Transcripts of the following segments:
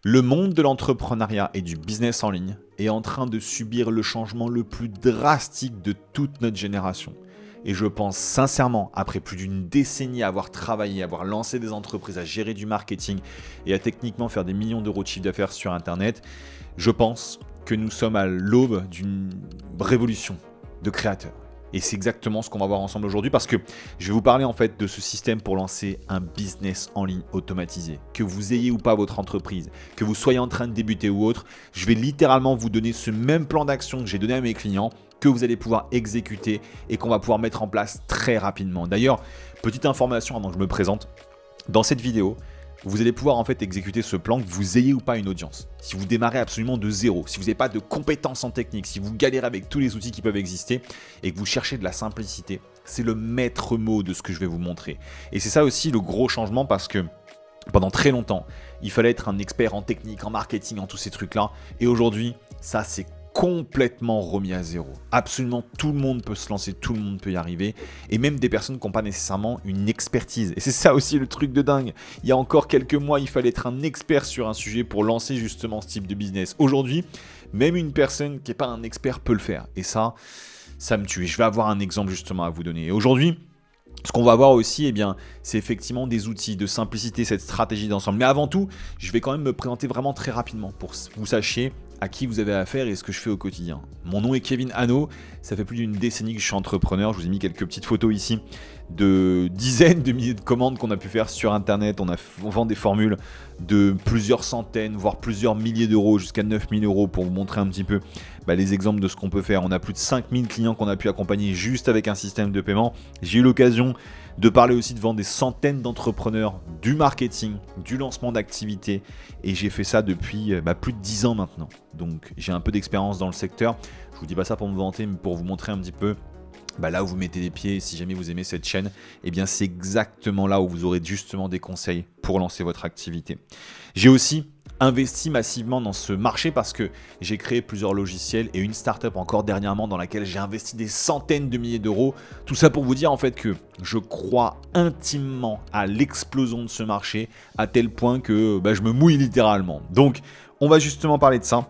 Le monde de l'entrepreneuriat et du business en ligne est en train de subir le changement le plus drastique de toute notre génération. Et je pense sincèrement, après plus d'une décennie à avoir travaillé, à avoir lancé des entreprises, à gérer du marketing et à techniquement faire des millions d'euros de chiffre d'affaires sur Internet, je pense que nous sommes à l'aube d'une révolution de créateurs. Et c'est exactement ce qu'on va voir ensemble aujourd'hui parce que je vais vous parler en fait de ce système pour lancer un business en ligne automatisé. Que vous ayez ou pas votre entreprise, que vous soyez en train de débuter ou autre, je vais littéralement vous donner ce même plan d'action que j'ai donné à mes clients que vous allez pouvoir exécuter et qu'on va pouvoir mettre en place très rapidement. D'ailleurs, petite information avant que je me présente, dans cette vidéo, vous allez pouvoir en fait exécuter ce plan que vous ayez ou pas une audience. Si vous démarrez absolument de zéro, si vous n'avez pas de compétences en technique, si vous galérez avec tous les outils qui peuvent exister et que vous cherchez de la simplicité, c'est le maître mot de ce que je vais vous montrer. Et c'est ça aussi le gros changement parce que pendant très longtemps, il fallait être un expert en technique, en marketing, en tous ces trucs-là. Et aujourd'hui, ça c'est complètement remis à zéro. Absolument tout le monde peut se lancer, tout le monde peut y arriver. Et même des personnes qui n'ont pas nécessairement une expertise. Et c'est ça aussi le truc de dingue. Il y a encore quelques mois, il fallait être un expert sur un sujet pour lancer justement ce type de business. Aujourd'hui, même une personne qui n'est pas un expert peut le faire. Et ça me tue. Je vais avoir un exemple justement à vous donner. Et aujourd'hui, ce qu'on va voir aussi, c'est effectivement des outils de simplicité, cette stratégie d'ensemble. Mais avant tout, je vais quand même me présenter vraiment très rapidement pour que vous sachiez à qui vous avez affaire et ce que je fais au quotidien. Mon nom est Kevin Hano, ça fait plus d'une décennie que je suis entrepreneur, je vous ai mis quelques petites photos ici de dizaines de milliers de commandes qu'on a pu faire sur internet, on vend des formules de plusieurs centaines, voire plusieurs milliers d'euros, jusqu'à 9000 euros pour vous montrer un petit peu les exemples de ce qu'on peut faire. On a plus de 5000 clients qu'on a pu accompagner juste avec un système de paiement. J'ai eu l'occasion de parler aussi devant des centaines d'entrepreneurs du marketing, du lancement d'activités et j'ai fait ça depuis plus de 10 ans maintenant. Donc j'ai un peu d'expérience dans le secteur. Je vous dis pas ça pour me vanter, mais pour vous montrer un petit peu là où vous mettez les pieds. Si jamais vous aimez cette chaîne, c'est exactement là où vous aurez justement des conseils pour lancer votre activité. J'ai aussi investi massivement dans ce marché parce que j'ai créé plusieurs logiciels et une startup encore dernièrement dans laquelle j'ai investi des centaines de milliers d'euros. Tout ça pour vous dire en fait que je crois intimement à l'explosion de ce marché à tel point que je me mouille littéralement. Donc on va justement parler de ça.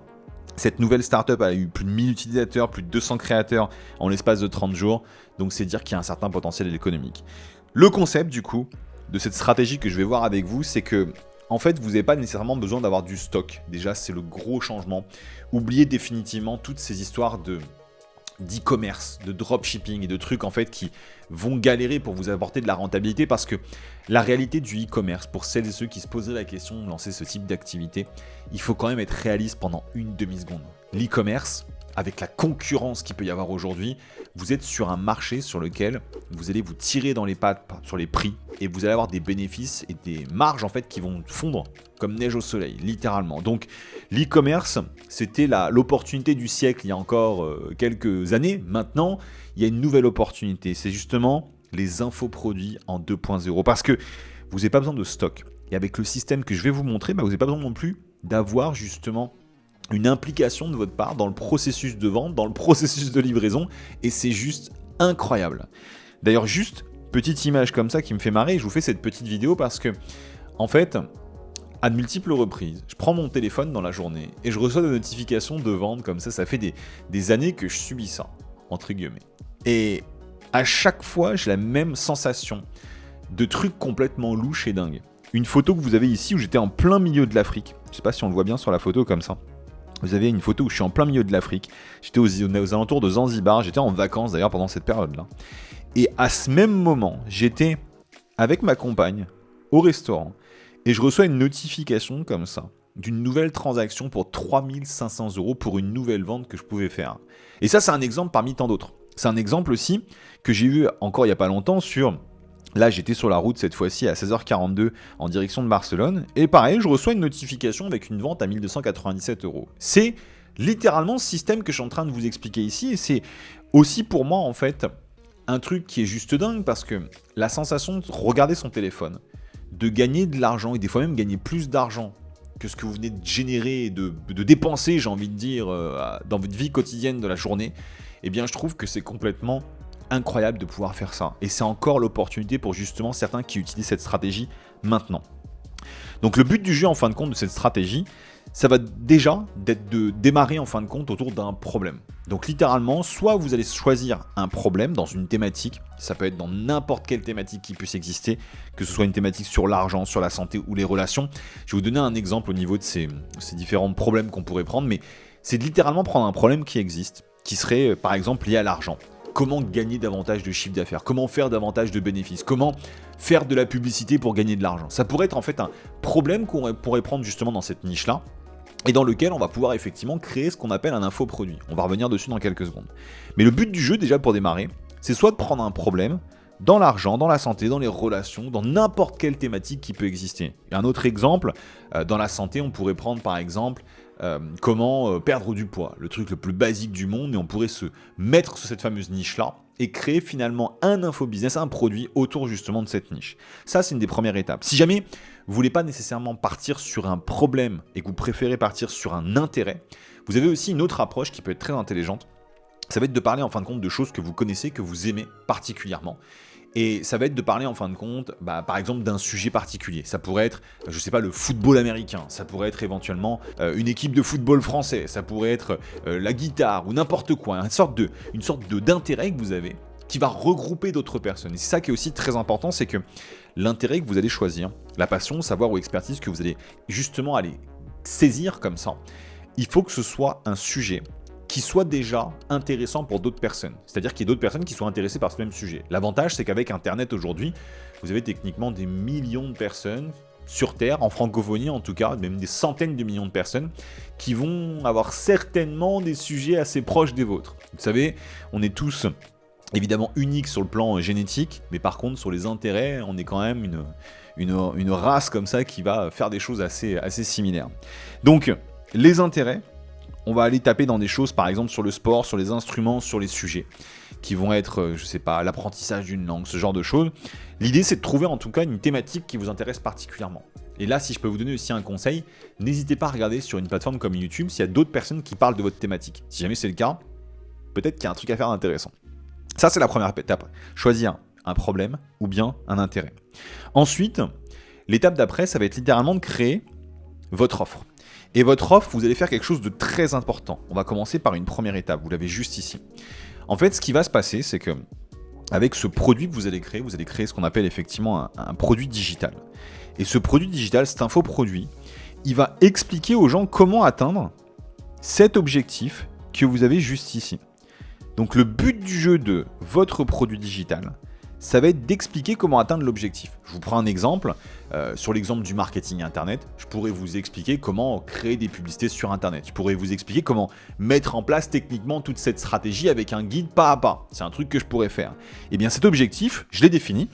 Cette nouvelle startup a eu plus de 1000 utilisateurs, plus de 200 créateurs en l'espace de 30 jours. Donc c'est dire qu'il y a un certain potentiel économique. Le concept du coup de cette stratégie que je vais voir avec vous, c'est que en fait, vous n'avez pas nécessairement besoin d'avoir du stock. Déjà, c'est le gros changement. Oubliez définitivement toutes ces histoires d'e-commerce, de dropshipping et de trucs en fait qui vont galérer pour vous apporter de la rentabilité parce que la réalité du e-commerce, pour celles et ceux qui se poseraient la question de lancer ce type d'activité, il faut quand même être réaliste pendant une demi-seconde. L'e-commerce, avec la concurrence qu'il peut y avoir aujourd'hui, vous êtes sur un marché sur lequel vous allez vous tirer dans les pattes sur les prix et vous allez avoir des bénéfices et des marges en fait qui vont fondre comme neige au soleil, littéralement. Donc l'e-commerce, c'était l'opportunité du siècle il y a encore quelques années. Maintenant, il y a une nouvelle opportunité. C'est justement les infoproduits en 2.0 parce que vous n'avez pas besoin de stock. Et avec le système que je vais vous montrer, vous n'avez pas besoin non plus d'avoir justement une implication de votre part dans le processus de vente, dans le processus de livraison, et c'est juste incroyable. D'ailleurs, juste petite image comme ça qui me fait marrer, je vous fais cette petite vidéo parce que, en fait, à de multiples reprises, je prends mon téléphone dans la journée et je reçois des notifications de vente comme ça fait des années que je subis ça, entre guillemets. Et à chaque fois, j'ai la même sensation de trucs complètement louches et dingues. Une photo que vous avez ici où j'étais en plein milieu de l'Afrique, je sais pas si on le voit bien sur la photo comme ça. Vous avez une photo où je suis en plein milieu de l'Afrique. J'étais aux alentours de Zanzibar. J'étais en vacances d'ailleurs pendant cette période-là. Et à ce même moment, j'étais avec ma compagne au restaurant. Et je reçois une notification comme ça d'une nouvelle transaction pour 3500 € pour une nouvelle vente que je pouvais faire. Et ça, c'est un exemple parmi tant d'autres. C'est un exemple aussi que j'ai vu encore il n'y a pas longtemps sur... Là, j'étais sur la route cette fois-ci à 16h42 en direction de Barcelone. Et pareil, je reçois une notification avec une vente à 1297 €. C'est littéralement ce système que je suis en train de vous expliquer ici. Et c'est aussi pour moi, en fait, un truc qui est juste dingue parce que la sensation de regarder son téléphone, de gagner de l'argent et des fois même gagner plus d'argent que ce que vous venez de générer et de dépenser, j'ai envie de dire, dans votre vie quotidienne de la journée, je trouve que c'est complètement incroyable de pouvoir faire ça. Et c'est encore l'opportunité pour justement certains qui utilisent cette stratégie maintenant. Donc le but du jeu en fin de compte de cette stratégie, ça va déjà d'être de démarrer en fin de compte autour d'un problème. Donc littéralement, soit vous allez choisir un problème dans une thématique, ça peut être dans n'importe quelle thématique qui puisse exister, que ce soit une thématique sur l'argent, sur la santé ou les relations. Je vais vous donner un exemple au niveau de ces différents problèmes qu'on pourrait prendre, mais c'est de littéralement prendre un problème qui existe, qui serait par exemple lié à l'argent. Comment gagner davantage de chiffre d'affaires? Comment faire davantage de bénéfices? Comment faire de la publicité pour gagner de l'argent? Ça pourrait être en fait un problème qu'on pourrait prendre justement dans cette niche-là, et dans lequel on va pouvoir effectivement créer ce qu'on appelle un infoproduit. On va revenir dessus dans quelques secondes. Mais le but du jeu, déjà pour démarrer, c'est soit de prendre un problème dans l'argent, dans la santé, dans les relations, dans n'importe quelle thématique qui peut exister. Et un autre exemple, dans la santé, on pourrait prendre par exemple comment perdre du poids, le truc le plus basique du monde, et on pourrait se mettre sur cette fameuse niche-là et créer finalement un infobusiness, un produit autour justement de cette niche. Ça, c'est une des premières étapes. Si jamais vous voulez pas nécessairement partir sur un problème et que vous préférez partir sur un intérêt, vous avez aussi une autre approche qui peut être très intelligente. Ça va être de parler en fin de compte de choses que vous connaissez, que vous aimez particulièrement. Et ça va être de parler en fin de compte, par exemple, d'un sujet particulier. Ça pourrait être, je sais pas, le football américain. Ça pourrait être éventuellement une équipe de football français. Ça pourrait être la guitare ou n'importe quoi. Une sorte d'intérêt que vous avez qui va regrouper d'autres personnes. Et c'est ça qui est aussi très important, c'est que l'intérêt que vous allez choisir, la passion, savoir ou expertise que vous allez justement aller saisir comme ça, il faut que ce soit un sujet qui soit déjà intéressant pour d'autres personnes. C'est-à-dire qu'il y ait d'autres personnes qui soient intéressées par ce même sujet. L'avantage, c'est qu'avec Internet aujourd'hui, vous avez techniquement des millions de personnes sur Terre, en francophonie en tout cas, même des centaines de millions de personnes, qui vont avoir certainement des sujets assez proches des vôtres. Vous savez, on est tous évidemment uniques sur le plan génétique, mais par contre, sur les intérêts, on est quand même une race comme ça qui va faire des choses assez similaires. Donc, les intérêts, on va aller taper dans des choses, par exemple sur le sport, sur les instruments, sur les sujets, qui vont être, je sais pas, l'apprentissage d'une langue, ce genre de choses. L'idée, c'est de trouver en tout cas une thématique qui vous intéresse particulièrement. Et là, si je peux vous donner aussi un conseil, n'hésitez pas à regarder sur une plateforme comme YouTube s'il y a d'autres personnes qui parlent de votre thématique. Si jamais c'est le cas, peut-être qu'il y a un truc à faire d'intéressant. Ça, c'est la première étape. Choisir un problème ou bien un intérêt. Ensuite, l'étape d'après, ça va être littéralement de créer votre offre. Et votre offre, vous allez faire quelque chose de très important. On va commencer par une première étape, vous l'avez juste ici. En fait, ce qui va se passer, c'est que avec ce produit que vous allez créer ce qu'on appelle effectivement un produit digital. Et ce produit digital, cet infoproduit, il va expliquer aux gens comment atteindre cet objectif que vous avez juste ici. Donc le but du jeu de votre produit digital, ça va être d'expliquer comment atteindre l'objectif. Je vous prends un exemple. Sur l'exemple du marketing Internet, je pourrais vous expliquer comment créer des publicités sur Internet. Je pourrais vous expliquer comment mettre en place techniquement toute cette stratégie avec un guide pas à pas. C'est un truc que je pourrais faire. Et bien cet objectif, je l'ai défini.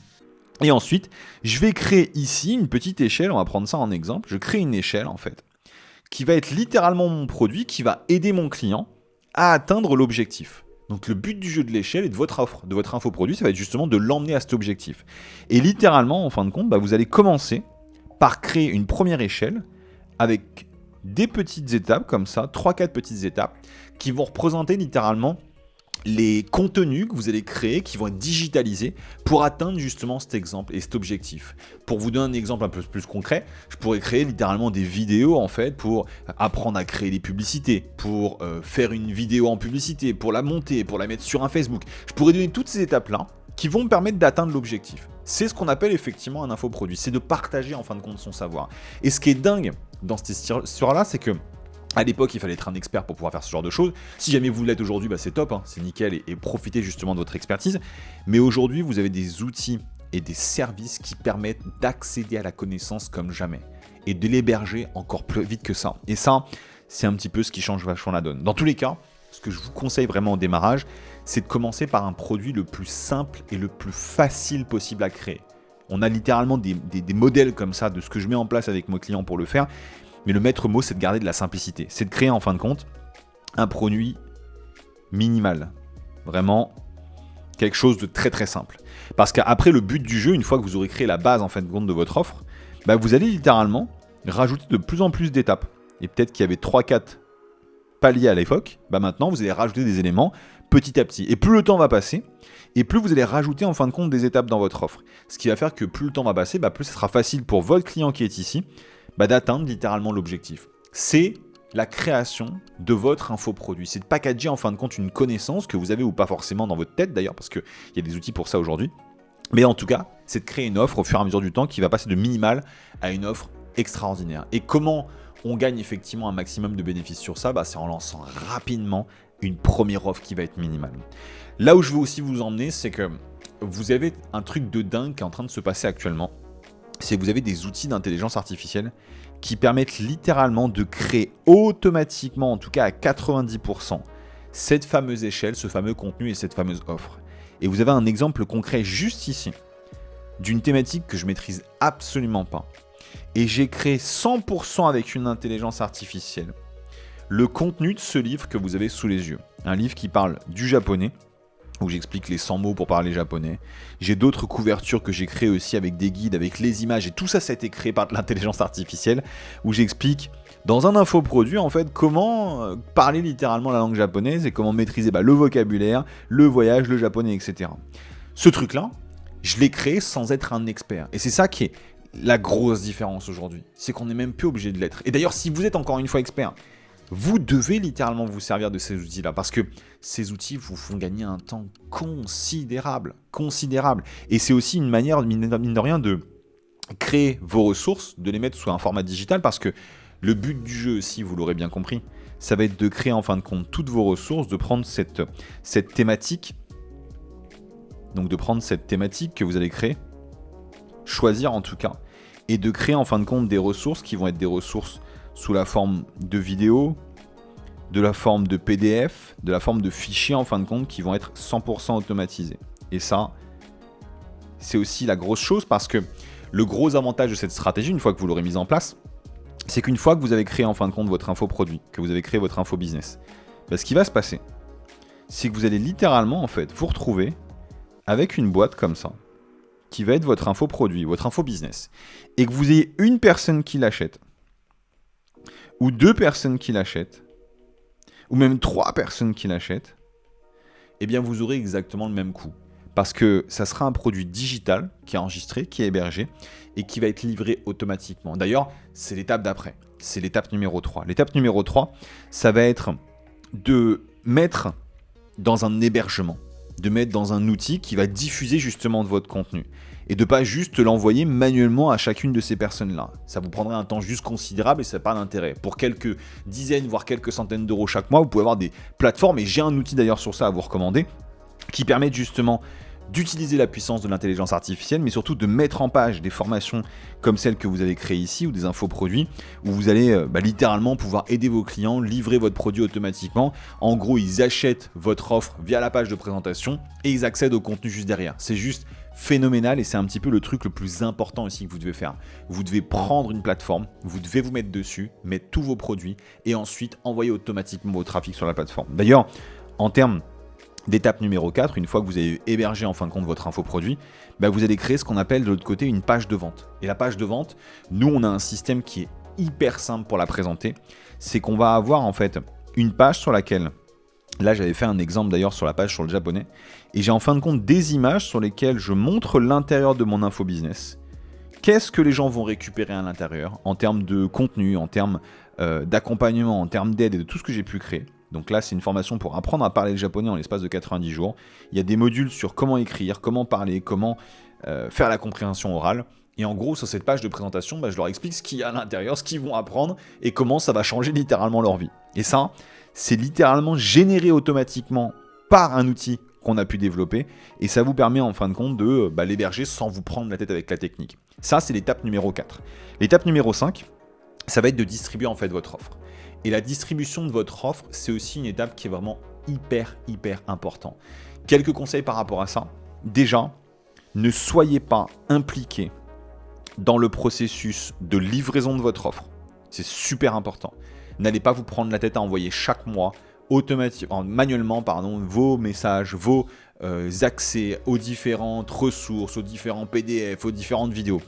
Et ensuite, je vais créer ici une petite échelle. On va prendre ça en exemple. Je crée une échelle en fait, qui va être littéralement mon produit, qui va aider mon client à atteindre l'objectif. Donc le but du jeu de l'échelle et de votre offre, de votre infoproduit, ça va être justement de l'emmener à cet objectif. Et littéralement, en fin de compte, vous allez commencer par créer une première échelle avec des petites étapes comme ça, 3-4 petites étapes, qui vont représenter littéralement les contenus que vous allez créer, qui vont être digitalisés pour atteindre justement cet exemple et cet objectif. Pour vous donner un exemple un peu plus concret, je pourrais créer littéralement des vidéos en fait pour apprendre à créer des publicités, pour faire une vidéo en publicité, pour la monter, pour la mettre sur un Facebook. Je pourrais donner toutes ces étapes-là qui vont me permettre d'atteindre l'objectif. C'est ce qu'on appelle effectivement un infoproduit, c'est de partager en fin de compte son savoir. Et ce qui est dingue dans cette histoire-là, c'est que à l'époque, il fallait être un expert pour pouvoir faire ce genre de choses. Si jamais vous l'êtes aujourd'hui, c'est top, c'est nickel et profitez justement de votre expertise. Mais aujourd'hui, vous avez des outils et des services qui permettent d'accéder à la connaissance comme jamais et de l'héberger encore plus vite que ça. Et ça, c'est un petit peu ce qui change vachement la donne. Dans tous les cas, ce que je vous conseille vraiment au démarrage, c'est de commencer par un produit le plus simple et le plus facile possible à créer. On a littéralement des modèles comme ça de ce que je mets en place avec mes clients pour le faire. Mais le maître mot, c'est de garder de la simplicité. C'est de créer, en fin de compte, un produit minimal. Vraiment, quelque chose de très très simple. Parce qu'après, le but du jeu, une fois que vous aurez créé la base, en fin de compte, de votre offre, vous allez littéralement rajouter de plus en plus d'étapes. Et peut-être qu'il y avait 3-4 paliers à l'époque. Maintenant, vous allez rajouter des éléments petit à petit. Et plus le temps va passer, et plus vous allez rajouter en fin de compte des étapes dans votre offre. Ce qui va faire que plus le temps va passer, plus ce sera facile pour votre client qui est ici d'atteindre littéralement l'objectif. C'est la création de votre infoproduit. C'est de packager en fin de compte une connaissance que vous avez ou pas forcément dans votre tête d'ailleurs, parce qu'il y a des outils pour ça aujourd'hui. Mais en tout cas, c'est de créer une offre au fur et à mesure du temps qui va passer de minimal à une offre extraordinaire. Et comment on gagne effectivement un maximum de bénéfices sur ça, c'est en lançant rapidement une première offre qui va être minimale. Là où je veux aussi vous emmener, c'est que vous avez un truc de dingue qui est en train de se passer actuellement. C'est que vous avez des outils d'intelligence artificielle qui permettent littéralement de créer automatiquement, en tout cas à 90%, cette fameuse échelle, ce fameux contenu et cette fameuse offre. Et vous avez un exemple concret juste ici, d'une thématique que je maîtrise absolument pas. Et j'ai créé 100% avec une intelligence artificielle le contenu de ce livre que vous avez sous les yeux. Un livre qui parle du japonais, où j'explique les 100 mots pour parler japonais. J'ai d'autres couvertures que j'ai créées aussi avec des guides, avec les images, et tout ça, ça a été créé par de l'intelligence artificielle, où j'explique dans un infoproduit, en fait, comment parler littéralement la langue japonaise et comment maîtriser le vocabulaire, le voyage, le japonais, etc. Ce truc-là, je l'ai créé sans être un expert. Et c'est ça qui est la grosse différence aujourd'hui. C'est qu'on n'est même plus obligé de l'être. Et d'ailleurs, si vous êtes encore une fois expert, vous devez littéralement vous servir de ces outils-là parce que ces outils vous font gagner un temps considérable. Et c'est aussi une manière, mine de rien, de créer vos ressources, de les mettre sous un format digital parce que le but du jeu aussi, vous l'aurez bien compris, ça va être de créer en fin de compte toutes vos ressources, de prendre cette thématique, donc de prendre cette thématique que vous allez créer, choisir en tout cas, et de créer en fin de compte des ressources qui vont être des ressources sous la forme de vidéos, de la forme de PDF, de la forme de fichiers en fin de compte qui vont être 100% automatisés. Et ça, c'est aussi la grosse chose parce que le gros avantage de cette stratégie, une fois que vous l'aurez mise en place, c'est qu'une fois que vous avez créé en fin de compte votre infoproduit, que vous avez créé votre infobusiness, ce qui va se passer, c'est que vous allez littéralement en fait vous retrouver avec une boîte comme ça, qui va être votre infoproduit, votre infobusiness, et que vous ayez une personne qui l'achète, ou 2 personnes qui l'achètent, ou même 3 personnes qui l'achètent, eh bien vous aurez exactement le même coût. Parce que ça sera un produit digital qui est enregistré, qui est hébergé, et qui va être livré automatiquement. D'ailleurs, c'est l'étape d'après. C'est l'étape numéro 3. L'étape numéro 3, ça va être de mettre dans un hébergement, de mettre dans un outil qui va diffuser justement de votre contenu. Et de ne pas juste l'envoyer manuellement à chacune de ces personnes-là. Ça vous prendrait un temps juste considérable et ça n'a pas d'intérêt. Pour quelques dizaines, voire quelques centaines d'euros chaque mois, vous pouvez avoir des plateformes, et j'ai un outil d'ailleurs sur ça à vous recommander, qui permet justement d'utiliser la puissance de l'intelligence artificielle, mais surtout de mettre en page des formations comme celles que vous avez créées ici, ou des infoproduits, où vous allez littéralement pouvoir aider vos clients, livrer votre produit automatiquement. En gros, ils achètent votre offre via la page de présentation, et ils accèdent au contenu juste derrière. C'est juste phénoménal, et c'est un petit peu le truc le plus important aussi que vous devez faire. Vous devez prendre une plateforme, vous devez vous mettre dessus, mettre tous vos produits, et ensuite envoyer automatiquement vos trafics sur la plateforme. D'ailleurs, en termes d'étape numéro 4, une fois que vous avez hébergé en fin de compte votre infoproduit, vous allez créer ce qu'on appelle de l'autre côté une page de vente. Et la page de vente, nous on a un système qui est hyper simple pour la présenter. C'est qu'on va avoir en fait une page sur laquelle, là j'avais fait un exemple d'ailleurs sur la page sur le japonais, et j'ai en fin de compte des images sur lesquelles je montre l'intérieur de mon infobusiness. Qu'est-ce que les gens vont récupérer à l'intérieur en termes de contenu, en termes d'accompagnement, en termes d'aide et de tout ce que j'ai pu créer. Donc là, c'est une formation pour apprendre à parler le japonais en l'espace de 90 jours. Il y a des modules sur comment écrire, comment parler, comment faire la compréhension orale. Et en gros, sur cette page de présentation, je leur explique ce qu'il y a à l'intérieur, ce qu'ils vont apprendre et comment ça va changer littéralement leur vie. Et ça, c'est littéralement généré automatiquement par un outil qu'on a pu développer. Et ça vous permet en fin de compte de l'héberger sans vous prendre la tête avec la technique. Ça, c'est l'étape numéro 4. L'étape numéro 5, ça va être de distribuer en fait votre offre. Et la distribution de votre offre, c'est aussi une étape qui est vraiment hyper important. Quelques conseils par rapport à ça. Déjà, ne soyez pas impliqué dans le processus de livraison de votre offre. C'est super important. N'allez pas vous prendre la tête à envoyer chaque mois manuellement vos messages, vos accès aux différentes ressources, aux différents PDF, aux différentes vidéos.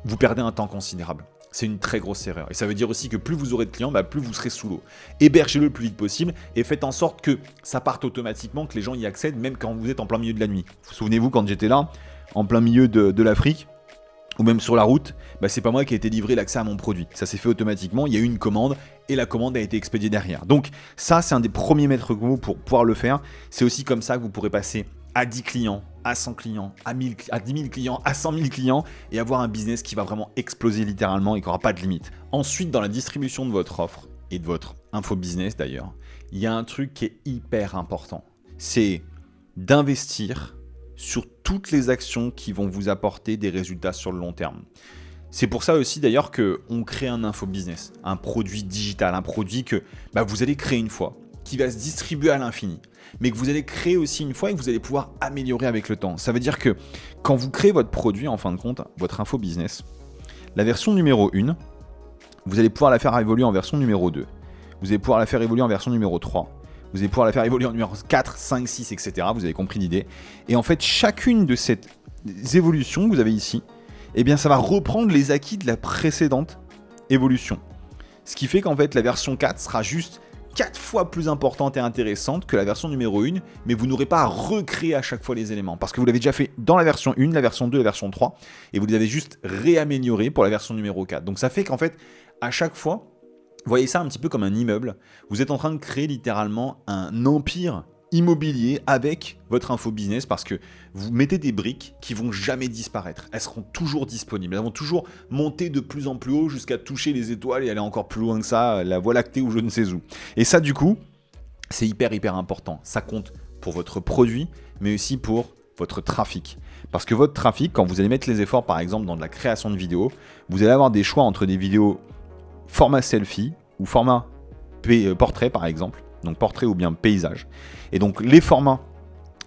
Vous perdez un temps considérable. C'est une très grosse erreur. Et ça veut dire aussi que plus vous aurez de clients, plus vous serez sous l'eau. Hébergez-le le plus vite possible et faites en sorte que ça parte automatiquement, que les gens y accèdent, même quand vous êtes en plein milieu de la nuit. Souvenez-vous, quand j'étais là, en plein milieu de l'Afrique, ou même sur la route, c'est pas moi qui ai été livré l'accès à mon produit. Ça s'est fait automatiquement, il y a eu une commande et la commande a été expédiée derrière. Donc ça, c'est un des premiers maîtres mots pour pouvoir le faire. C'est aussi comme ça que vous pourrez passer à 10 clients, à 100 clients, à 10 000 clients, à 100 000 clients et avoir un business qui va vraiment exploser littéralement et qui n'aura pas de limite. Ensuite, dans la distribution de votre offre et de votre infobusiness d'ailleurs, il y a un truc qui est hyper important. C'est d'investir sur toutes les actions qui vont vous apporter des résultats sur le long terme. C'est pour ça aussi d'ailleurs qu'on crée un infobusiness, un produit digital, un produit que vous allez créer une fois, qui va se distribuer à l'infini, mais que vous allez créer aussi une fois et que vous allez pouvoir améliorer avec le temps. Ça veut dire que quand vous créez votre produit, en fin de compte, votre infobusiness, la version numéro 1, vous allez pouvoir la faire évoluer en version numéro 2, vous allez pouvoir la faire évoluer en version numéro 3, vous allez pouvoir la faire évoluer en numéro 4, 5, 6, etc. Vous avez compris l'idée. Et en fait, chacune de ces évolutions que vous avez ici, ça va reprendre les acquis de la précédente évolution. Ce qui fait qu'en fait, la version 4 sera juste 4 fois plus importante et intéressante que la version numéro 1, mais vous n'aurez pas à recréer à chaque fois les éléments, parce que vous l'avez déjà fait dans la version 1, la version 2, la version 3, et vous les avez juste réaméliorés pour la version numéro 4. Donc ça fait qu'en fait, à chaque fois, vous voyez ça un petit peu comme un immeuble. Vous êtes en train de créer littéralement un empire immobilier avec votre infobusiness parce que vous mettez des briques qui vont jamais disparaître. Elles seront toujours disponibles. Elles vont toujours monter de plus en plus haut jusqu'à toucher les étoiles et aller encore plus loin que ça, la Voie lactée ou je ne sais où. Et ça, du coup, c'est hyper important. Ça compte pour votre produit, mais aussi pour votre trafic. Parce que votre trafic, quand vous allez mettre les efforts, par exemple, dans de la création de vidéos, vous allez avoir des choix entre des vidéos format selfie ou format portrait par exemple, donc portrait ou bien paysage. Et donc les formats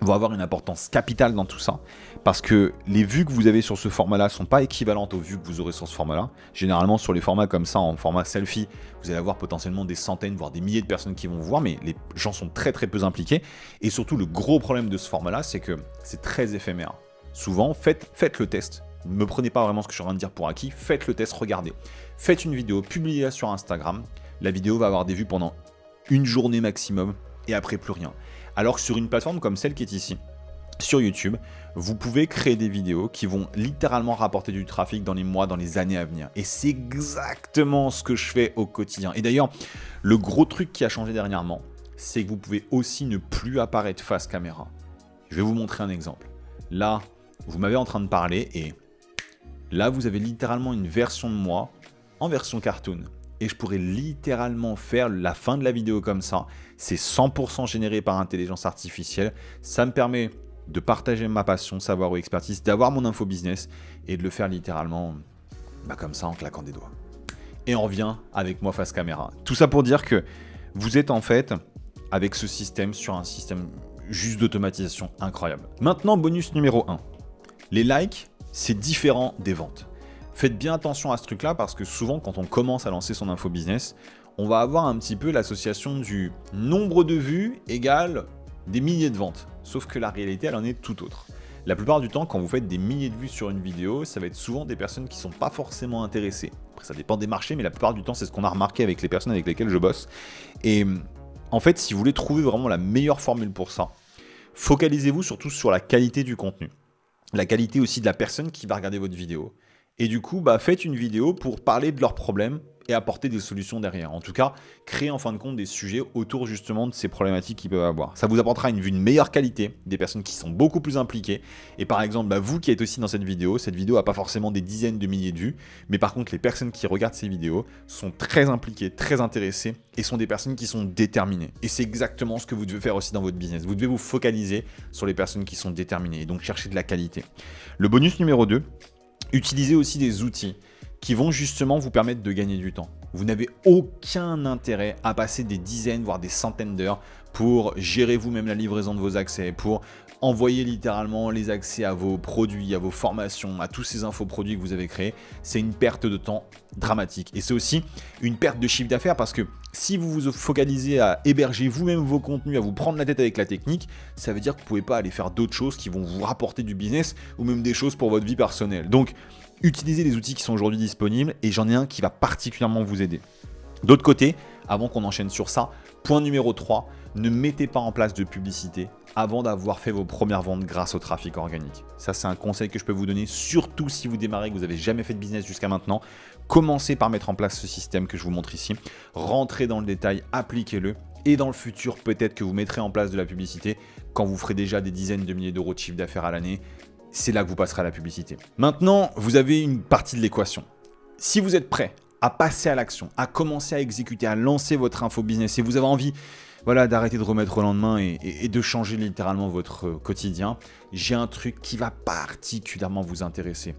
vont avoir une importance capitale dans tout ça, parce que les vues que vous avez sur ce format-là ne sont pas équivalentes aux vues que vous aurez sur ce format-là. Généralement sur les formats comme ça, en format selfie, vous allez avoir potentiellement des centaines, voire des milliers de personnes qui vont vous voir, mais les gens sont très peu impliqués. Et surtout le gros problème de ce format-là, c'est que c'est très éphémère. Souvent, faites le test. Ne me prenez pas vraiment ce que je suis en train de dire pour acquis, faites le test, regardez. Faites une vidéo, publiez-la sur Instagram, la vidéo va avoir des vues pendant une journée maximum et après plus rien. Alors que sur une plateforme comme celle qui est ici, sur YouTube, vous pouvez créer des vidéos qui vont littéralement rapporter du trafic dans les mois, dans les années à venir. Et c'est exactement ce que je fais au quotidien. Et d'ailleurs, le gros truc qui a changé dernièrement, c'est que vous pouvez aussi ne plus apparaître face caméra. Je vais vous montrer un exemple. Là, vous m'avez en train de parler et là, vous avez littéralement une version de moi en version cartoon. Et je pourrais littéralement faire la fin de la vidéo comme ça. C'est 100% généré par intelligence artificielle. Ça me permet de partager ma passion, savoir ou expertise, d'avoir mon info business et de le faire littéralement comme ça en claquant des doigts. Et on revient avec moi face caméra. Tout ça pour dire que vous êtes en fait avec ce système sur un système juste d'automatisation incroyable. Maintenant, bonus numéro 1. Les likes, c'est différent des ventes. Faites bien attention à ce truc-là parce que souvent, quand on commence à lancer son info business, on va avoir un petit peu l'association du nombre de vues égale des milliers de ventes. Sauf que la réalité, elle en est tout autre. La plupart du temps, quand vous faites des milliers de vues sur une vidéo, ça va être souvent des personnes qui ne sont pas forcément intéressées. Après, ça dépend des marchés, mais la plupart du temps, c'est ce qu'on a remarqué avec les personnes avec lesquelles je bosse. Et en fait, si vous voulez trouver vraiment la meilleure formule pour ça, focalisez-vous surtout sur la qualité du contenu. La qualité aussi de la personne qui va regarder votre vidéo. Et du coup, faites une vidéo pour parler de leurs problèmes et apporter des solutions derrière. En tout cas, créer en fin de compte des sujets autour justement de ces problématiques qu'ils peuvent avoir. Ça vous apportera une vue de meilleure qualité, des personnes qui sont beaucoup plus impliquées. Et par exemple, vous qui êtes aussi dans cette vidéo n'a pas forcément des dizaines de milliers de vues, mais par contre, les personnes qui regardent ces vidéos sont très impliquées, très intéressées et sont des personnes qui sont déterminées. Et c'est exactement ce que vous devez faire aussi dans votre business. Vous devez vous focaliser sur les personnes qui sont déterminées et donc chercher de la qualité. Le bonus numéro 2, utilisez aussi des outils qui vont justement vous permettre de gagner du temps. Vous n'avez aucun intérêt à passer des dizaines, voire des centaines d'heures pour gérer vous-même la livraison de vos accès, pour envoyer littéralement les accès à vos produits, à vos formations, à tous ces infoproduits que vous avez créés. C'est une perte de temps dramatique. Et c'est aussi une perte de chiffre d'affaires parce que si vous vous focalisez à héberger vous-même vos contenus, à vous prendre la tête avec la technique, ça veut dire que vous ne pouvez pas aller faire d'autres choses qui vont vous rapporter du business ou même des choses pour votre vie personnelle. Donc, Utilisez les outils qui sont aujourd'hui disponibles et j'en ai un qui va particulièrement vous aider. D'autre côté, avant qu'on enchaîne sur ça, point numéro 3, ne mettez pas en place de publicité avant d'avoir fait vos premières ventes grâce au trafic organique. Ça, c'est un conseil que je peux vous donner, surtout si vous démarrez, que vous n'avez jamais fait de business jusqu'à maintenant. Commencez par mettre en place ce système que je vous montre ici. Rentrez dans le détail, appliquez-le. Et dans le futur, peut-être que vous mettrez en place de la publicité quand vous ferez déjà des dizaines de milliers d'euros de chiffre d'affaires à l'année. C'est là que vous passerez à la publicité. Maintenant, vous avez une partie de l'équation. Si vous êtes prêt à passer à l'action, à commencer à exécuter, à lancer votre info business et vous avez envie d'arrêter de remettre au lendemain et de changer littéralement votre quotidien, j'ai un truc qui va particulièrement vous intéresser.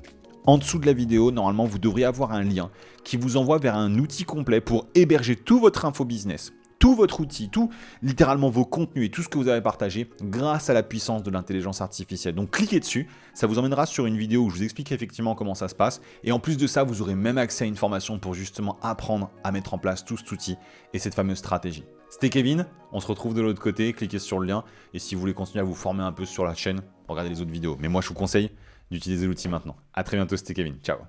En dessous de la vidéo, normalement, vous devriez avoir un lien qui vous envoie vers un outil complet pour héberger tout votre info business, tout votre outil, tout littéralement vos contenus et tout ce que vous avez partagé grâce à la puissance de l'intelligence artificielle. Donc cliquez dessus, ça vous emmènera sur une vidéo où je vous explique effectivement comment ça se passe. Et en plus de ça, vous aurez même accès à une formation pour justement apprendre à mettre en place tout cet outil et cette fameuse stratégie. C'était Kevin, on se retrouve de l'autre côté, cliquez sur le lien. Et si vous voulez continuer à vous former un peu sur la chaîne, regardez les autres vidéos. Mais moi je vous conseille d'utiliser l'outil maintenant. A très bientôt, c'était Kevin, ciao.